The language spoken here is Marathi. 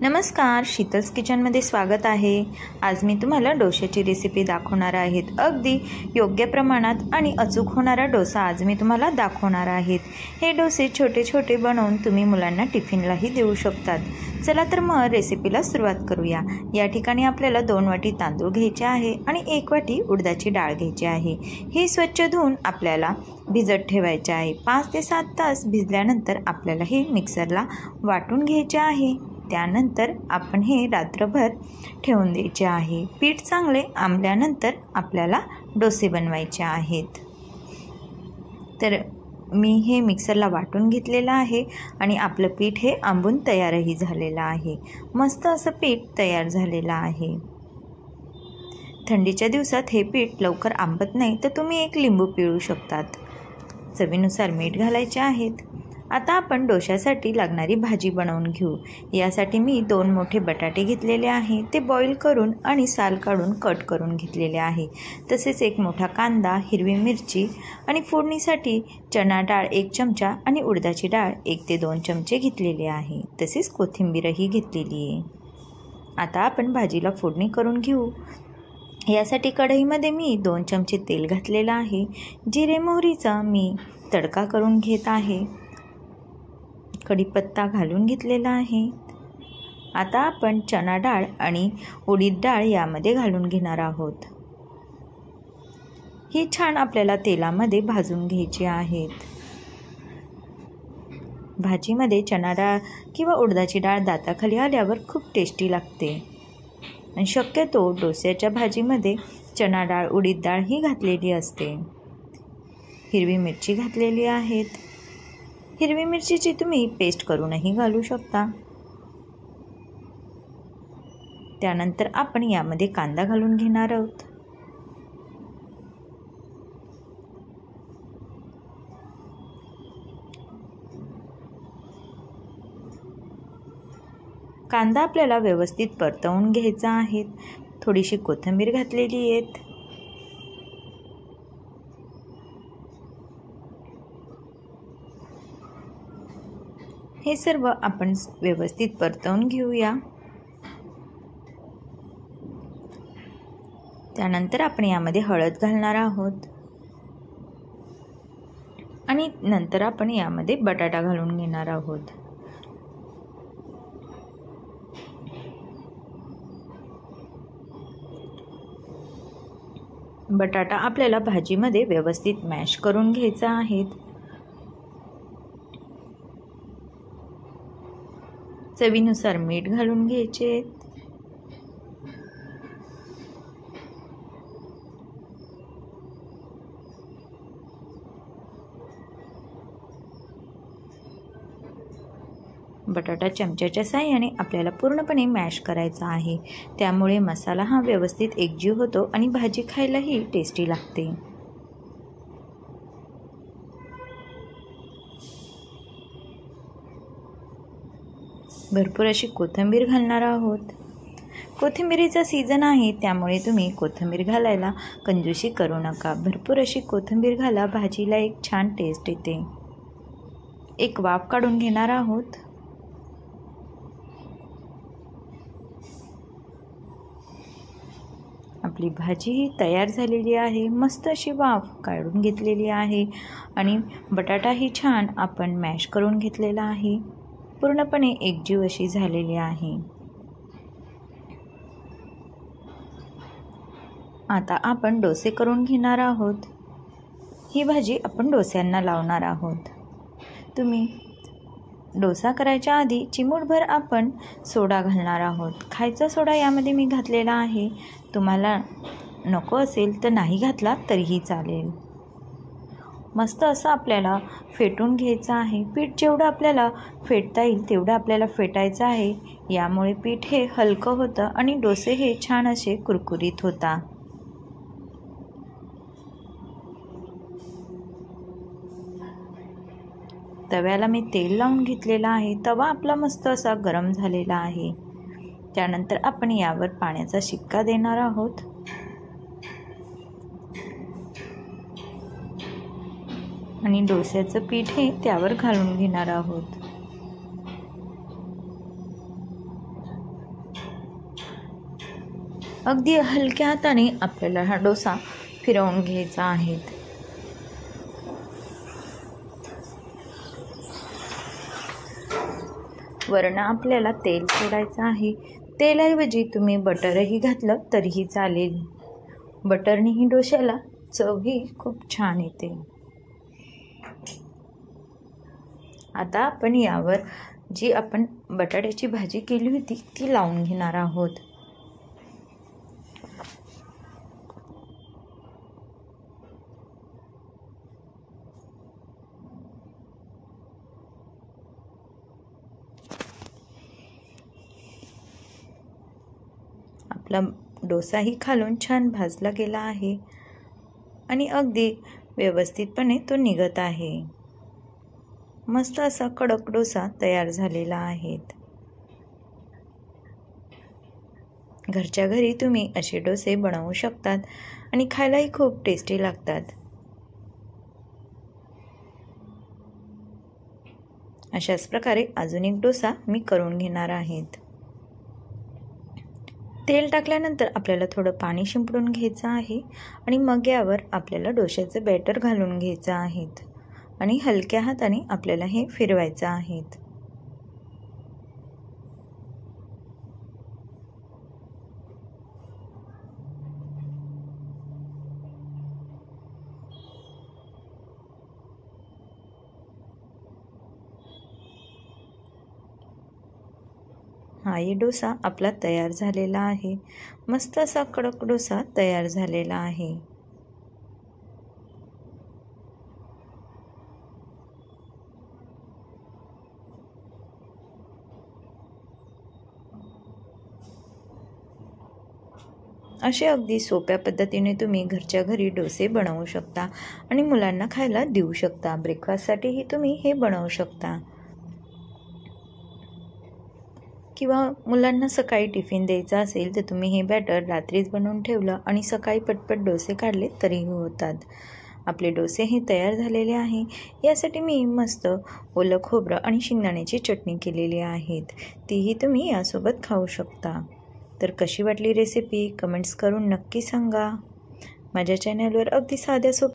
नमस्कार, शीतल्स किचनमध्ये स्वागत आहे। आज मी तुम्हाला डोश्याची रेसिपी दाखवणार आहे। अगदी योग्य प्रमाणात आणि अचूक होणारा डोसा आज मी तुम्हाला दाखवणार आहे। हे डोसे छोटे छोटे बनवून तुम्ही मुलांना टिफिनलाही देऊ शकतात। चला तर मग रेसिपीला सुरुवात करूया। या ठिकाणी आपल्याला 2 वाटी तांदूळ घ्यायचे आहे आणि 1 वाटी उडदाची डाळ घ्यायची आहे। हे स्वच्छ धुवून आपल्याला भिजत ठेवायचे आहे। 5 ते 7 तास भिजल्यानंतर आपल्याला हे मिक्सरला वाटून घ्यायचे आहे। त्यानंतर आपण हे रात्रभर ठेवून द्यायचे आहे। पीठ चांगले आंबल्यानंतर आपल्याला डोसे बनवायचे आहेत। तर मी हे मिक्सरला वाटून घेतलेलं आहे आणि आपलं पीठ हे आंबून तयारही झालेलं आहे। मस्त असं पीठ तयार झालेलं आहे। थंडीच्या दिवसात हे पीठ लवकर आंबत नाही तर तुम्ही 1 लिंबू पिळू शकतात। चवीनुसार मीठ घालायचे आहेत। आता आपण डोश्यासाठी लागणारी भाजी बनवून घेऊ। यासाठी मी 2 मोठे बटाटे घेतलेले आहे। ते बॉईल करून आणि साल काढून कट करून घेतलेले आहे। तसेच 1 मोठा कांदा, हिरवी मिरची आणि फोडणीसाठी चणा डाळ 1 चमचा आणि उडदाची डाळ 1 ते 2 चमचे घेतलेले आहे। तसेच कोथिंबीरही घेतलेली आहे। आता आपण भाजीला फोडणी करून घेऊ। यासाठी कढईमध्ये मी 2 चमचे तेल घातलेलं आहे। जिरे मोहरीचा मी तडका करून घेत आहे। कढीपत्ता घालून घेतलेला आहे। आता आपण चणा डाळ आणि उडीद डाळ यामध्ये घालून घेणार आहोत। ही छान आपल्याला तेलामध्ये भाजून घ्यायची आहेत। भाजीमध्ये चणा डाळ किंवा उडदाची डाळ दाताखाली आल्यावर खूप टेस्टी लागते आणि शक्यतो डोस्याच्या भाजीमध्ये चणा डाळ, उडीद डाळ ही घातलेली असते। हिरवी मिरची घातलेली आहेत। हिरवी मिरचीची तुम्ही पेस्ट करूनही घालू शकता। त्यानंतर आपण यामध्ये कांदा घालून घेणार आहोत। कांदा आपल्याला व्यवस्थित परतवून घ्यायचा आहे। थोडीशी कोथिंबीर घातलेली आहे। हे सर्व आपण व्यवस्थित परतवून घेऊया। त्यानंतर आपण यामध्ये हळद घालणार आहोत आणि नंतर आपण यामध्ये बटाटा घालून घेणार आहोत। बटाटा आपल्याला भाजीमध्ये व्यवस्थित मॅश करून घ्यायचा आहे। चवीनुसार मीठ घालून घ्यायचे। बटाटा चमच्याच्या साहाय्याने आपल्याला पूर्णपणे मॅश करायचा आहे। त्यामुळे मसाला हा व्यवस्थित एकजीव होतो आणि भाजी खायलाही टेस्टी लागते। भरपूर अशी कोथिंबीर घालणार आहोत। कोथिंबीरीचा सीझन आहे त्यामुळे तुम्ही कोथिंबीर घालायला कंजूसी करू नका। भरपूर अशी कोथिंबीर घाला, भाजीला एक छान टेस्ट येते। एक वाफ काढून घेणार आहोत। आपली भाजी ही तयार झालेली आहे। मस्त अशी वाफ काढून घेतलेली आहे आणि बटाटाही छान आपण मॅश करून घेतलेला आहे। पूर्णपणे एकजीव अशी झालेली आहे। आता आपण डोसे करून घेणार आहोत। ही भाजी आपण डोस्यांना लावणार आहोत। तुम्ही डोसा करायच्या आधी चिमूटभर आपण सोडा घालणार आहोत। खायचा सोडा यामध्ये मी घातलेला आहे। तुम्हाला नको असेल तर नाही घातला तरीही चालेल। मस्त असं आपल्याला फेटून घ्यायचं आहे। पीठ जेवढं आपल्याला फेटता येईल तेवढं आपल्याला फेटायचं आहे। यामुळे पीठ हे हलकं होतं आणि डोसे हे छान असे कुरकुरीत होतात। तव्याला मी तेल लावून घेतलेला आहे। तवा आपला मस्त असा गरम झालेला आहे। त्यानंतर आपण यावर पाण्याचा शिपका देणार आहोत आणि डोस्याचं पीठ हे त्यावर घालून घेणार आहोत। अगदी हलक्या हाताने आपल्याला हा डोसा फिरवून घ्यायचा आहे. वरून आपल्याला तेल सोडायचं आहे. तेलाऐवजी तुम्ही बटरही घातलं तरीही चालेल. बटरनेही डोश्याला चवही खूप छान येते. आता आपण यावर जी आपण बटाट्याची भाजी केली होती ती लावून घेणार आहोत. आपला डोसाही खालून छान भाजला गेला आहे आणि अगदी व्यवस्थितपणे तो निघत आहे. मस्त असा कडक डोसा तयार झालेला आहे. घरच्या घरी तुम्ही असे डोसे बनवू शकतात आणि खायलाही खूप टेस्टी लागतात. अशाच प्रकारे अजून एक डोसा मी करून घेणार आहे. तेल टाकल्यानंतर आपल्याला थोडं पाणी शिंपडून घ्यायचं आहे आणि मग यावर आपल्याला डोश्याचं बॅटर घालून घ्यायचं आहे आणि हलक्या हाताने आपल्याला हे फिरवायचं आहे. हा ये डोसा आपला तयार झालेला आहे. मस्त असा कडक डोसा तयार झालेला आहे. असे अगदी सोप्या पद्धतीने तुम्ही घरच्या घरी डोसे बनवू शकता आणि मुलांना खायला देऊ शकता. ब्रेकफास्टसाठीही तुम्ही हे बनवू शकता किंवा मुलांना सकाळी टिफिन द्यायचा असेल तर तुम्ही हे बॅटर रात्रीच बनवून ठेवलं आणि सकाळी पटपट डोसे काढले तरीही होतात. आपले डोसे हे तयार झालेले आहे. यासाठी मी मस्त ओलं खोबरं आणि शेंगदाण्याची चटणी केलेली आहे. तीही तुम्ही यासोबत खाऊ शकता. तर कशी वाटली रेसिपी कमेंट्स करून नक्की सांगा. माझ्या चॅनलवर अगदी साध्या सोप्या